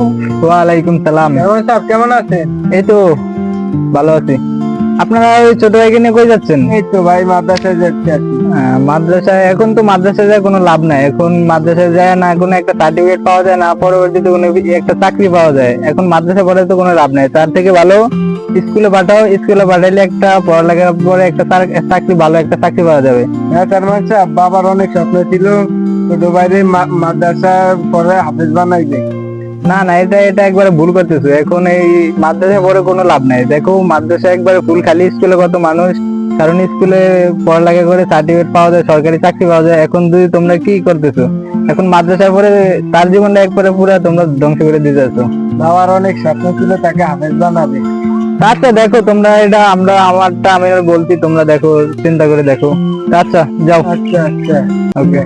আলাইকুম। ওয়ালাইকুম সালাম। কেমন আছেন? এই তো ভালো আছি। আপনারা ওই ছোট ভাইকে নিয়ে কই যাচ্ছেন? এই তো ভাই মাদ্রাসায় যাচ্ছি আর কি। মাদ্রাসায়? এখন তো মাদ্রাসায় যায় কোনো লাভ নাই। এখন মাদ্রাসায় যায় না কোনো একটা সার্টিফিকেট পাওয়া যায় না, পরবর্তীতে কোনো একটা চাকরি পাওয়া যায়। এখন মাদ্রাসায় পড়ে তো কোনো লাভ নাই। তার থেকে ভালো স্কুলে পাঠাও। স্কুলে পাঠাইলে একটা পড়ালেখার পরে একটা চাকরি, ভালো একটা চাকরি পাওয়া যাবে। হ্যাঁ, তার মানে হচ্ছে বাবার অনেক স্বপ্ন ছিল ছোট ভাইরে মাদ্রাসা পরে হাফেজ বানাইবে। না না, এটা এটা একবারে ভুল করতেছো। এখন এই মাদ্রাসায় পড়ে কোনো লাভ নাই। দেখো মাদ্রাসা একবারে ফুল খালি, স্কুলে কত মানুষ। কারণ স্কুলে পড়ালেখা করে সার্টিফিকেট পাওয়া যায়, সরকারি চাকরি পাওয়া যায়। এখন যদি তোমরা কি করতেছো, এখন মাদ্রাসায় পড়ে তার জীবনটা একবারে পুরো তোমরা ধ্বংস করে দিতেছো। বাবার অনেক স্বপ্ন ছিল তাকে হাফেজ বানাবে। আচ্ছা দেখো তোমরা, এটা আমারটা আমি বলছি, তোমরা দেখো, চিন্তা করে দেখো। আচ্ছা যাও। আচ্ছা আচ্ছা, ওকে।